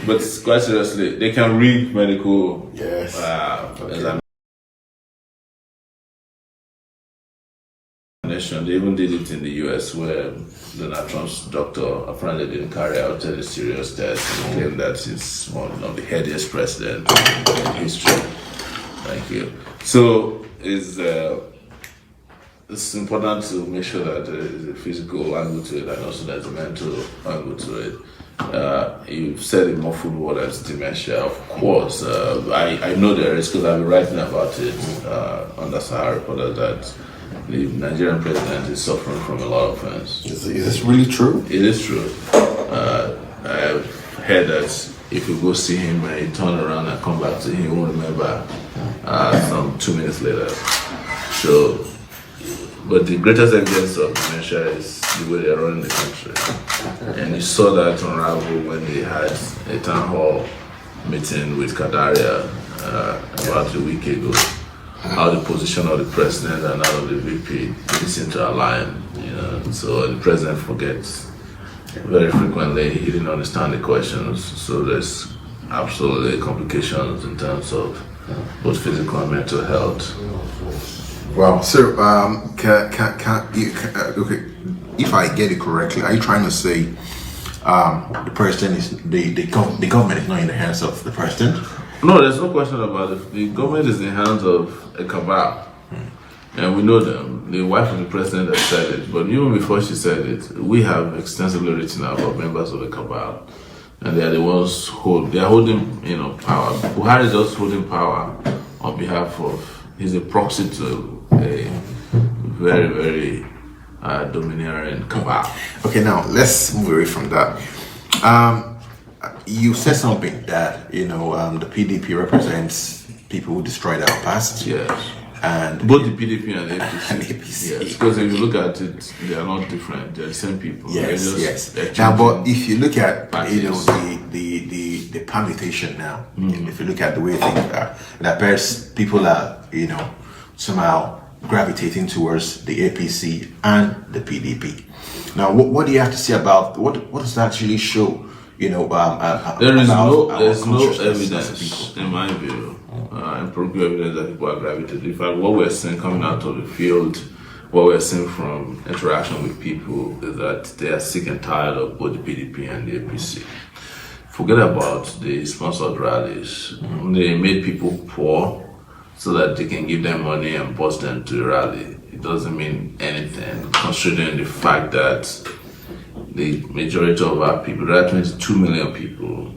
But quite seriously, they can read medical Yes. examination. They even did it in the US where Donald Trump's doctor apparently didn't carry out any serious tests and claimed that he's one of the headiest presidents in history. Thank you. So it's important to make sure that there is a physical angle to it and also there's a mental angle to it. You've said a muffled word as dementia. Of course, I know there is because I've been writing about it on the Sahara Reporter that the Nigerian president is suffering from a lot of things. Is this really true? It is true. I've heard that if you go see him and you turn around and come back to him, you won't remember some 2 minutes later. So, but the greatest evidence of dementia is the way they're running the country. And you saw that unravel when they had a town hall meeting with Kadaria about a week ago. How the position of the president and that of the VP didn't seem to align, so the president forgets very frequently. He didn't understand the questions, so there's absolutely complications in terms of both physical and mental health. Wow. So, okay, if I get it correctly, are you trying to say the president is the government is not in the hands of the president? No, there's no question about it. The government is in the hands of a cabal, and we know them. The wife of the president has said it, but even before she said it, we have extensively written about members of the cabal, and they are the ones they are holding, power. Buhari is just holding power on behalf of. He's a proxy to a very, very domineering cabal. Okay, now let's move away from that. You said something that the PDP represents people who destroyed our past. Yes. And both the PDP and the APC. And APC. Yes, because if you look at it, they are not different. They're the same people. Yes. Now, but if you look at the permutation now, if you look at the way things are, it appears people are somehow gravitating towards the APC and the PDP. Now, what do you have to say about what does that actually show? There is no evidence, in my view, empirical evidence that people are gravitating. In fact, what we're seeing coming out of the field, what we're seeing from interaction with people is that they are sick and tired of both the PDP and the APC. Forget about the sponsored rallies. They made people poor so that they can give them money and bust them to the rally. It doesn't mean anything, considering the fact that the majority of our people, there are 22 million people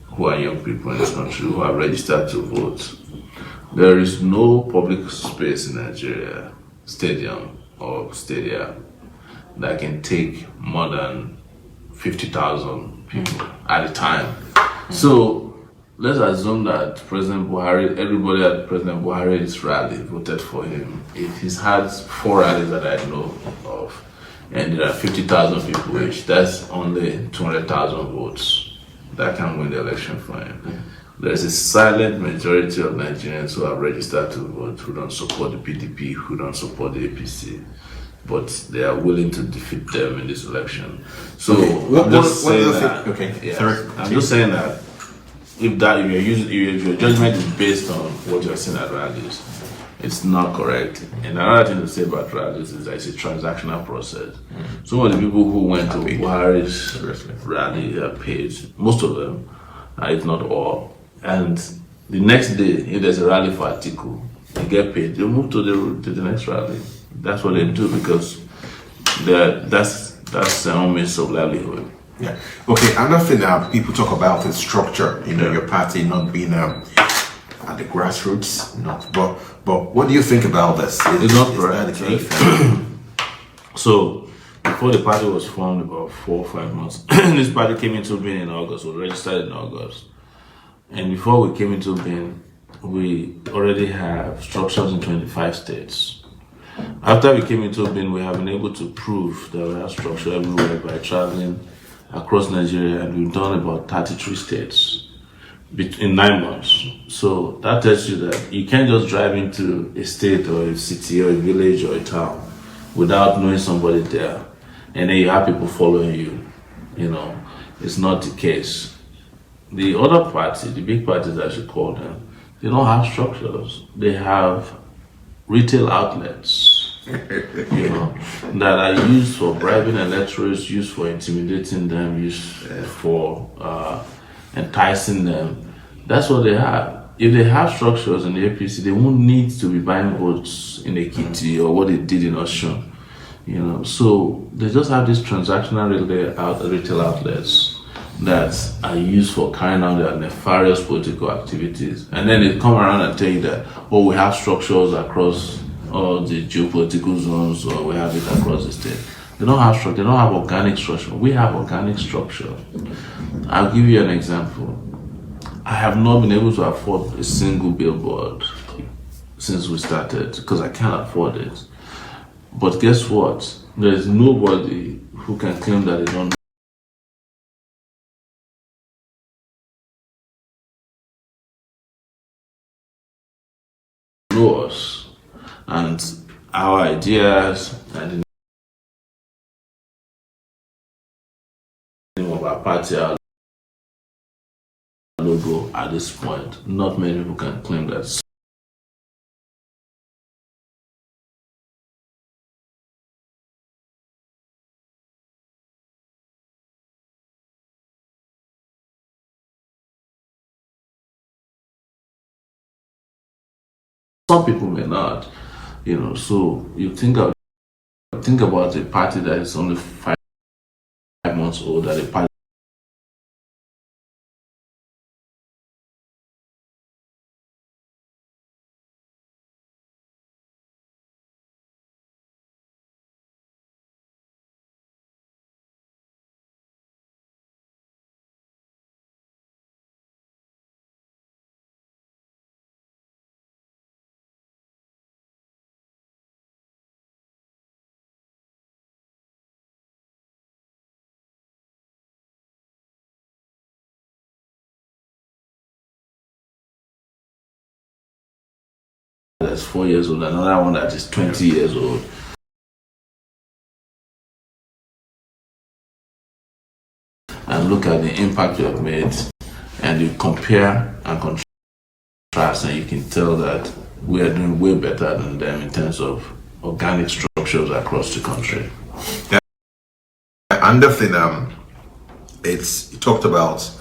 who are young people in this country who are registered to vote. There is no public space in Nigeria, stadium or stadia, that can take more than 50,000 people at a time. So let's assume that President Buhari, everybody at President Buhari's rally voted for him. He's had 4 rallies that I know of, and there are 50,000 people each. That's only 200,000 votes that can win the election for him. There's a silent majority of Nigerians who are registered to vote, who don't support the PDP, who don't support the APC, but they are willing to defeat them in this election. So I'm just saying that. I'm just saying that if your judgment is based on what you're seeing at rallies, it's not correct. And another thing to say about rallies is that it's a transactional process. Some of the people who went to Buhari's rally are paid, most of them, if not all. And the next day, if there's a rally for Atiku, they get paid. They move to the next rally. That's what they do because that's their own means of livelihood. Yeah. Okay. Another thing that people talk about is structure. Your party not being at the grassroots. But what do you think about this? It's not correct. So before the party was formed, about 4 or 5 months, this party came into being in August. Was registered in August, and before we came into being, we already have structures in 25 states. After we came into being, we have been able to prove that we have structure everywhere by traveling across Nigeria, and we've done about 33 states in 9 months. So that tells you that you can't just drive into a state or a city or a village or a town without knowing somebody there, and then you have people following you. it's not the case. The other party, the big parties I should call them, they don't have structures. They have retail outlets, that are used for bribing electorates, used for intimidating them, used for enticing them. That's what they have. If they have structures in the APC, they won't need to be buying votes in Ekiti or what they did in Osun. So they just have these transactional retail outlets that are used for carrying out their nefarious political activities. And then they come around and tell you that, we have structures across all the geopolitical zones, or we have it across the state. They don't have structure, they don't have organic structure. We have organic structure. I'll give you an example. I have not been able to afford a single billboard since we started because I can't afford it. But guess what? There is nobody who can claim that they don't know us and our ideas and the name of our party, our logo at this point. Not many people can claim that. Some people may not, so you think about a party that is only 5 months old, that a party that's 4 years old, another one that is 20 years old. And look at the impact you have made, and you compare and contrast, and you can tell that we are doing way better than them in terms of organic structures across the country. Yeah. And the thing, you talked about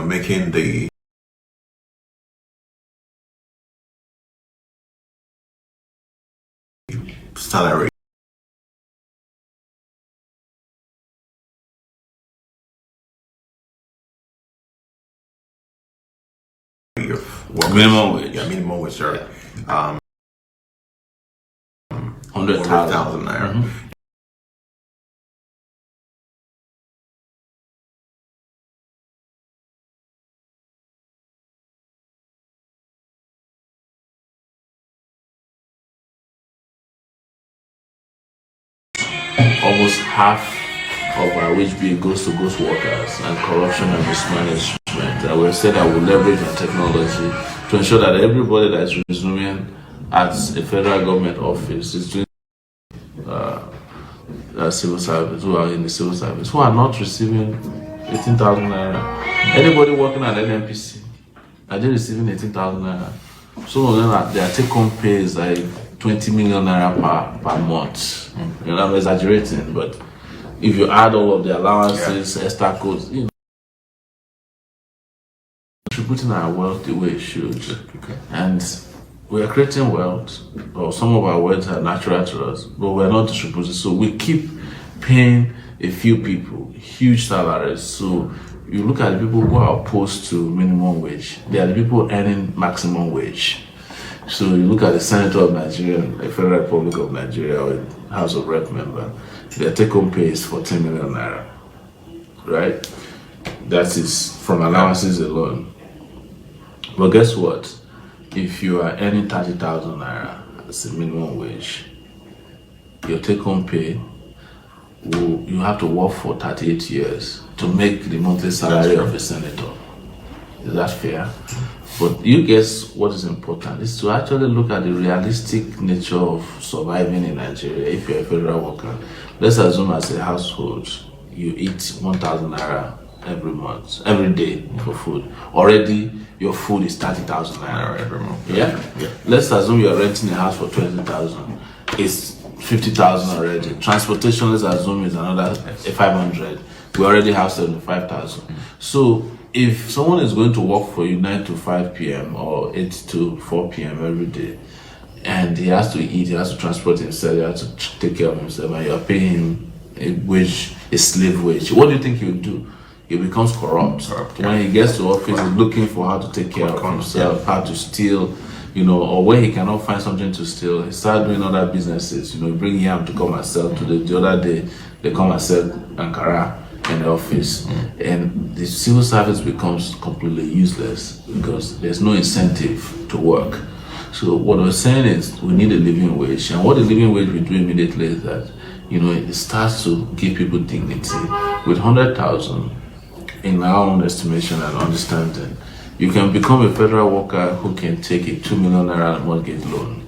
making the salary of minimum wage. Yeah, minimum wage, sorry. 100,000 naira. Mm-hmm. Almost half of our wage bill goes to ghost workers and corruption and mismanagement. And we've said that we'll leverage our technology to ensure that everybody that is resuming at a federal government office is doing civil service, who are in the civil service, who are not receiving 18,000 naira. Anybody working at NNPC, are they receiving 18,000 naira? Some of them, their take-home pay is like 20 million naira per month. I'm exaggerating, but if you add all of the allowances, extra codes, contributing our wealth the way it should. Okay. And we are creating wealth, or some of our wealth are natural to us, but we're not distributing. So we keep paying a few people huge salaries. So you look at the people who are opposed to minimum wage, they are the people earning maximum wage. So you look at the Senator of Nigeria, the Federal Republic of Nigeria, or House of Rep member, their take-home pay is 14 million naira, right? That is from allowances alone. But guess what? If you are earning 30,000 naira as a minimum wage, your take-home pay, you have to work for 38 years to make the monthly salary of a senator. Is that fair? But you guess what is important is to actually look at the realistic nature of surviving in Nigeria if you're a federal worker. Let's assume as a household you eat 1,000 naira every month, every day for food. Already your food is 30,000 naira every month. Yeah? Let's assume you're renting a house for 20,000. It's 50,000 already. Transportation, let's assume, is another 500. We already have 75,000. So if someone is going to work for you 9 to 5 p.m. or 8 to 4 p.m. every day, and he has to eat, he has to transport himself, he has to take care of himself, and you're paying him a wage, a slave wage, what do you think he'll do? He becomes corrupt. When he gets to office, he's looking for how to take care of himself, how to steal, or when he cannot find something to steal, he starts doing other businesses. Bring yam to come and sell. The other day, they come and sell Ankara in the office, and the civil service becomes completely useless because there's no incentive to work. So what we're saying is we need a living wage, and what the living wage will do immediately is that it starts to give people dignity. With 100,000, in our own estimation and understanding, you can become a federal worker who can take a 2 million naira mortgage loan,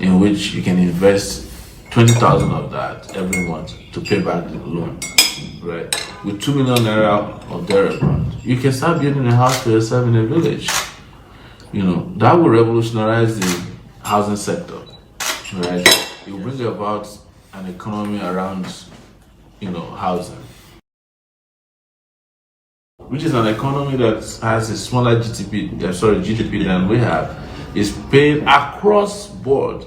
in which you can invest 20,000 of that every month to pay back the loan. Right? With 2 million naira or thereabout, you can start building a house for yourself in a village. That will revolutionize the housing sector. Right? It will bring about an economy around, housing, which is an economy that has a smaller GDP than we have, is paying across board.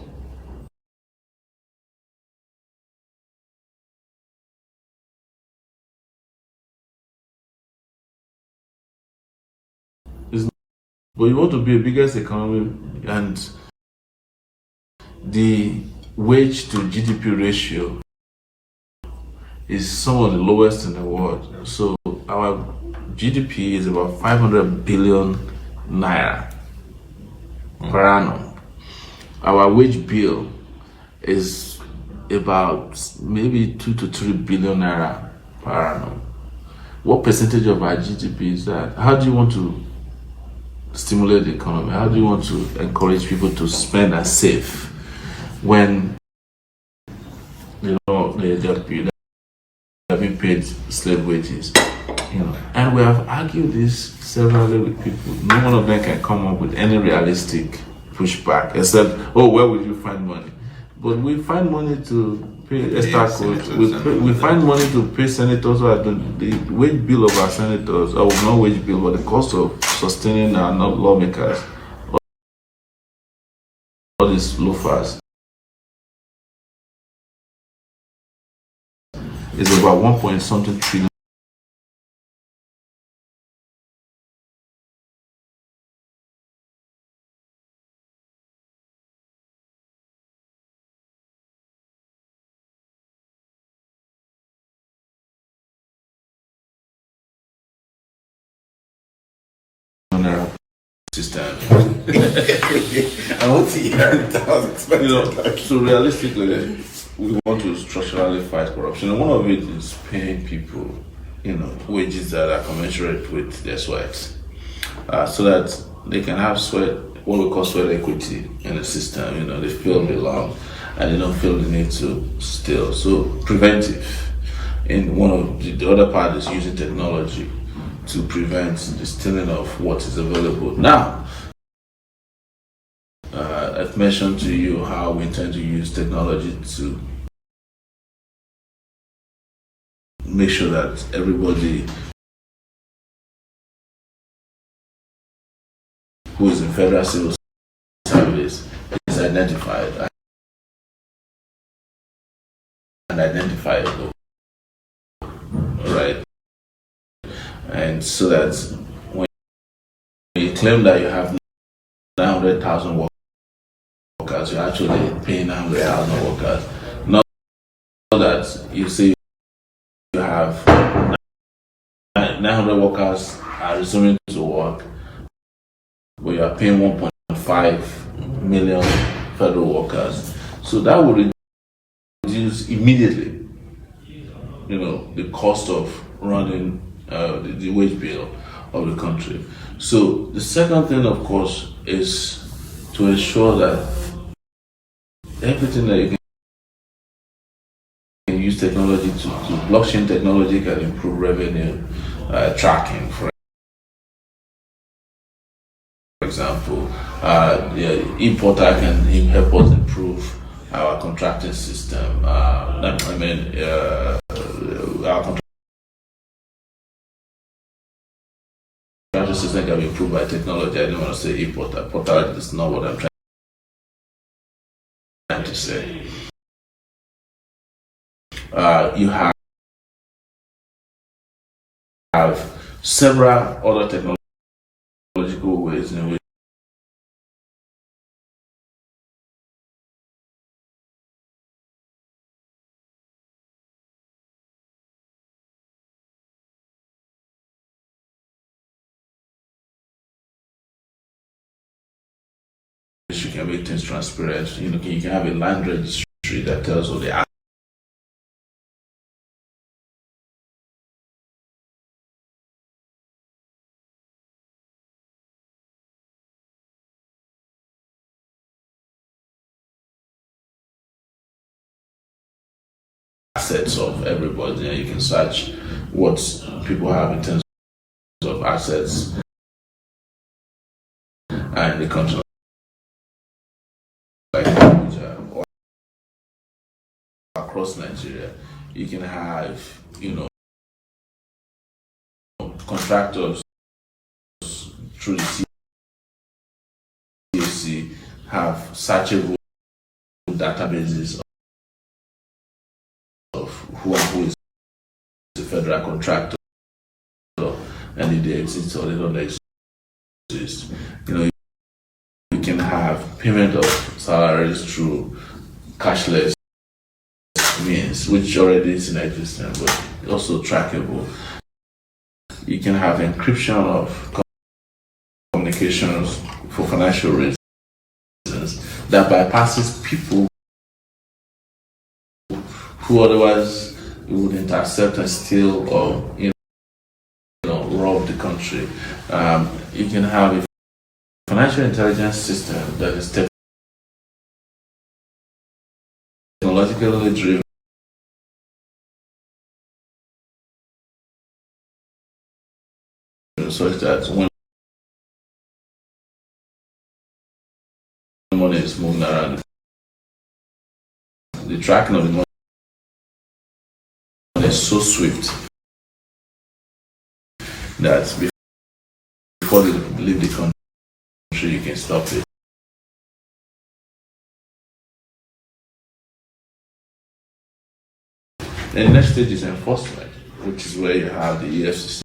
But you want to be a biggest economy, and the wage to GDP ratio is some of the lowest in the world. So our GDP is about 500 billion naira per annum. Our wage bill is about maybe 2 to 3 billion naira per annum. What percentage of our GDP is that? How do you want to stimulate the economy? How do you want to encourage people to spend and save when they're being paid slave wages? And we have argued this severally with people. No one of them can come up with any realistic pushback except, where will you find money? But we find money to pay extra costs. We find money to pay senators who are doing the wage bill of our senators, or not wage bill, but the cost of sustaining our lawmakers. All these loafers is about 1 point something trillion. System. I want to hear it. So realistically, we want to structurally fight corruption, and one of it is paying people, wages that are commensurate with their sweat, so that they can have what we call sweat equity in the system. They feel belong, and they don't feel the need to steal. So preventive. In one of the other part is using technology to prevent the stealing of what is available. Now, I've mentioned to you how we intend to use technology to make sure that everybody who is in federal civil service is identified and identifiable. Right? And so that when you claim that you have 900,000 workers, you're actually paying 900,000 workers. Not that you say you have 900 workers are resuming to work, but you are paying 1.5 million federal workers. So that will reduce immediately, the cost of running the wage bill of the country. So the second thing, of course, is to ensure that everything that you can use technology to blockchain technology can improve revenue tracking, for example. The importer can help us improve our contracting system. Our contracting system can be improved by technology. I didn't want to say importer. Porter is not what I'm trying to say. You have several other technological ways in which you can make things transparent. You can have a land registry that tells all the assets of everybody, and you can search what people have in terms of assets and the country like Abuja or across Nigeria. You can have, contractors through the CAC have searchable databases of who is the federal contractor and if they exist or they don't exist. You can have payment of salaries through cashless means, which already is in existence, but also trackable. You can have encryption of communications for financial reasons that bypasses people who otherwise would intercept and steal or rob the country. You can have a financial intelligence system that is technologically driven, such that when money is moving around, the tracking of the money is so swift that before they leave the country, you can stop it. And the next stage is enforcement, which is where you have the EFCC